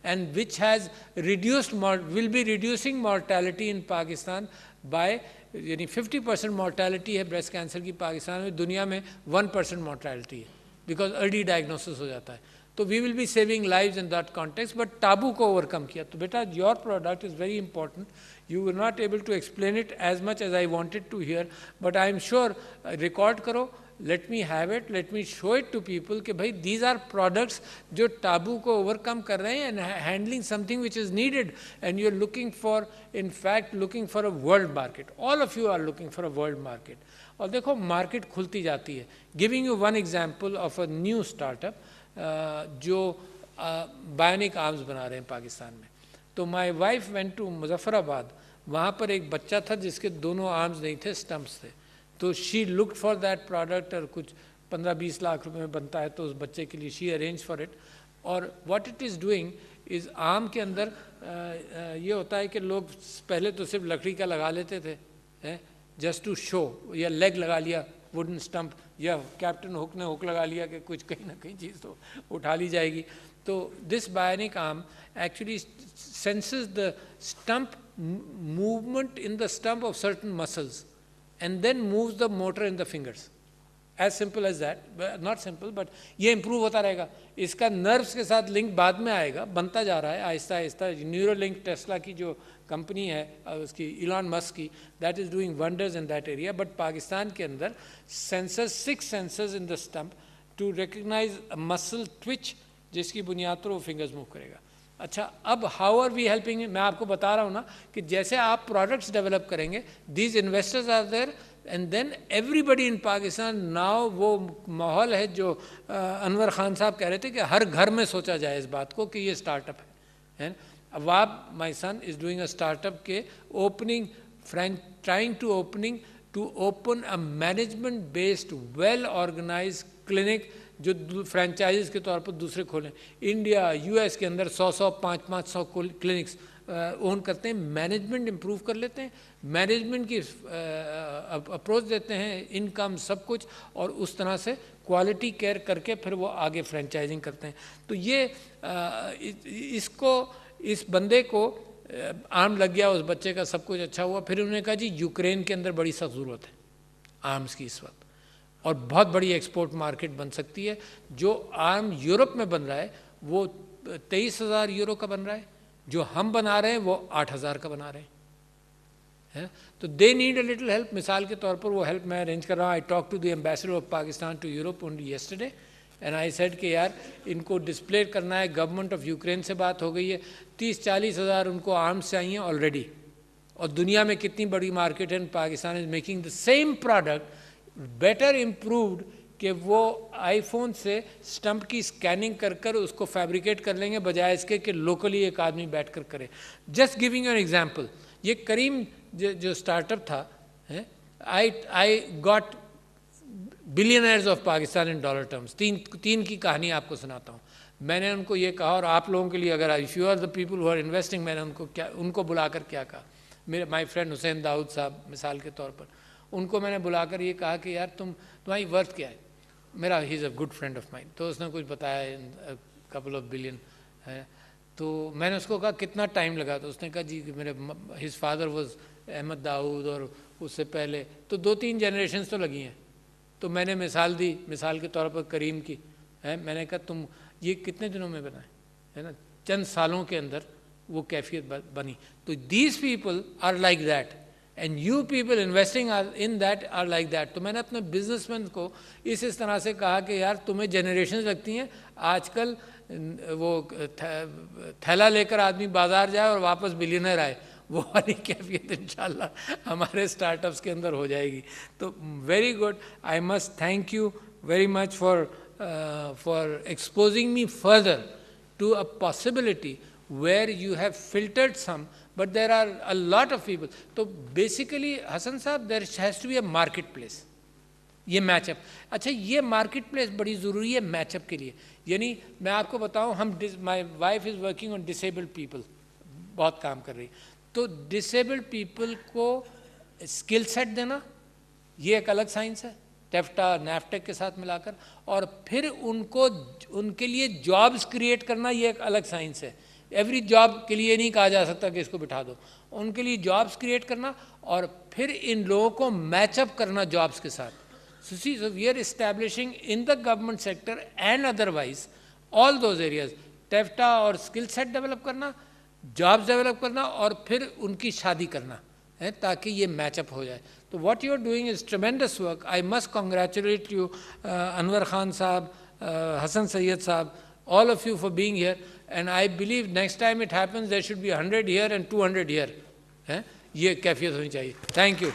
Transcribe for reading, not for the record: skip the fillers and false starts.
and which has will be reducing mortality in Pakistan by, यानी 50% mortality है breast cancer की पाकिस्तान में, दुनिया में 1% mortality है, because early diagnosis हो जाता है. तो we will be saving lives in that context, but taboo को overcome किया. तो बेटा, your product is very important. You were not able to explain it as much as I wanted to hear, but I am sure, record करो, let me have it, let me show it to people कि भाई these are products जो taboo को overcome कर रहे हैं and handling something which is needed, and you are looking for, in fact looking for a world market. All of you are looking for a world market. और देखो market खुलती जाती है. Giving you one example of a new startup जो bionic arms बना रहे हैं पाकिस्तान में. तो my wife went to Muzaffarabad, वहाँ पर एक बच्चा था जिसके दोनों आर्म्स नहीं थे, स्टम्प्स थे. तो she looked for that product, और कुछ 15-20 लाख रुपए में बनता है, तो उस बच्चे के लिए शी अरेंज फॉर इट. और what it is doing is, arm के अंदर ये होता है कि लोग पहले तो सिर्फ लकड़ी का लगा लेते थे, जस्ट टू शो, या लेग लगा लिया वुडन स्टम्प, या कैप्टन हुक ने हुक लगा लिया कि कुछ कहीं ना कहीं चीज़ तो उठा ली जाएगी. तो this bionic arm actually senses the stump movement in the stump of certain muscles and then moves the motor in the fingers. As simple as that. Not simple, but ये improve होता रहेगा. इसका नर्व्स के साथ link बाद में आएगा, बनता जा रहा है आहिस्ता आहिस्ता. न्यूरोलिंक टेस्ला की जो कंपनी है उसकी, इलॉन मस्क की, that is doing wonders in that area. But Pakistan के अंदर sensors, 6 sensors in the stump to recognize a muscle twitch, जिसकी बुनियाद पर वो फिंगर्स मूव करेगा. अच्छा, अब हाउ आर वी हेल्पिंग? मैं आपको बता रहा हूँ ना कि जैसे आप प्रोडक्ट्स डेवलप करेंगे, these investors are there, and then everybody in Pakistan now, वो माहौल है जो अनवर खान साहब कह रहे थे कि हर घर में सोचा जाए इस बात को कि ये स्टार्टअप है. अवाब my son is doing a startup के opening, trying to open a management based well organise clinic, जो फ्रेंचाइज के तौर पर दूसरे खोलें. इंडिया, यूएस के अंदर 100-100, 500-500 क्लिनिक्स ओन करते हैं. मैनेजमेंट इम्प्रूव कर लेते हैं, मैनेजमेंट की अप्रोच देते हैं, इनकम सब कुछ, और उस तरह से क्वालिटी केयर करके फिर वो आगे फ्रेंचाइजिंग करते हैं. तो ये इस बंदे को आर्म लग गया, उस बच्चे का सब कुछ अच्छा हुआ. फिर उन्होंने कहा जी यूक्रेन के अंदर बड़ी सख्त ज़रूरत है आर्म्स की इस वक्त, और बहुत बड़ी एक्सपोर्ट मार्केट बन सकती है. जो आर्म यूरोप में बन रहा है वो 23,000 यूरो का बन रहा है, जो हम बना रहे हैं वो 8,000 का बना रहे हैं. तो they need a little help. मिसाल के तौर पर वो हेल्प मैं अरेंज कर रहा हूँ. I talk to the ambassador of Pakistan to Europe only yesterday, and I said कि यार इनको डिस्प्ले करना है. गवर्नमेंट ऑफ यूक्रेन से बात हो गई है, 30-40 हज़ार उनको आर्म्स चाहिए ऑलरेडी. और दुनिया में कितनी बड़ी मार्केट है, Pakistan is making the same product better improved, कि वो आईफोन से स्टम्प की स्कैनिंग कर कर उसको फैब्रिकेट कर लेंगे, बजाय इसके कि लोकली एक आदमी बैठकर करे. जस्ट गिविंग एन एग्जांपल, ये करीम जो स्टार्टअप था, I got billionaires of Pakistan in dollar terms. तीन की कहानी आपको सुनाता हूँ. मैंने उनको ये कहा, और आप लोगों के लिए अगर if you are the people who are investing, मैंने उनको बुलाकर क्या कहा. मेरे माई फ्रेंड हुसैन दाऊद साहब मिसाल के तौर पर, उनको मैंने बुलाकर ये कहा कि यार तुम्हारी वर्थ क्या है. मेरा he is a good friend of mine, तो उसने कुछ बताया, कपल ऑफ बिलियन है. तो मैंने उसको कहा कितना टाइम लगा, तो उसने कहा जी मेरे his father was Ahmad Dawood, और उससे पहले तो 2-3 जनरेशन तो लगी हैं. तो मैंने मिसाल दी, मिसाल के तौर पर करीम की है. मैंने कहा तुम ये कितने दिनों में बनाए, है ना, चंद सालों के अंदर वो कैफियत बनी. तो these people are like that, and you people investing in that are like that. तो मैंने अपने बिजनेसमैन को इस तरह से कहा कि यार तुम्हें जनरेशन लगती हैं. आजकल वो थैला लेकर आदमी बाजार जाए और वापस बिलियनर आए, वो वाली कैफियत इंशाल्लाह हमारे स्टार्टअप्स के अंदर हो जाएगी. तो very good. I must thank you very much for exposing me further to a possibility where you have filtered some, but there are a lot of people. तो basically हसन साहब, there has to be a marketplace. ये matchup, अच्छा ये market place बड़ी ज़रूरी है matchup के लिए. यानी मैं आपको बताऊं, हम my wife is working on disabled people, बहुत काम कर रही. तो डिसेबल्ड पीपल को स्किल सेट देना ये एक अलग साइंस है, टेफ्टा नैफ्टेक के साथ मिलाकर, और फिर उनके लिए जॉब्स क्रिएट करना ये एक अलग साइंस है. एवरी जॉब के लिए नहीं कहा जा सकता कि इसको बिठा दो, उनके लिए जॉब्स क्रिएट करना और फिर इन लोगों को मैचअप करना जॉब्स के साथ. So we are establishing in the government sector and otherwise all those areas, taffeta और स्किल सेट डेवलप करना, जॉब्स डेवलप करना और फिर उनकी शादी करना है ताकि ये मैचअप हो जाए. तो what you are doing is tremendous work. I must congratulate you, Anwar Khan साहब, हसन सैयद साहब, all of you for being here, and I believe next time it happens there should be 100 here and 200 here. ये कैफियत होनी चाहिए. Thank you.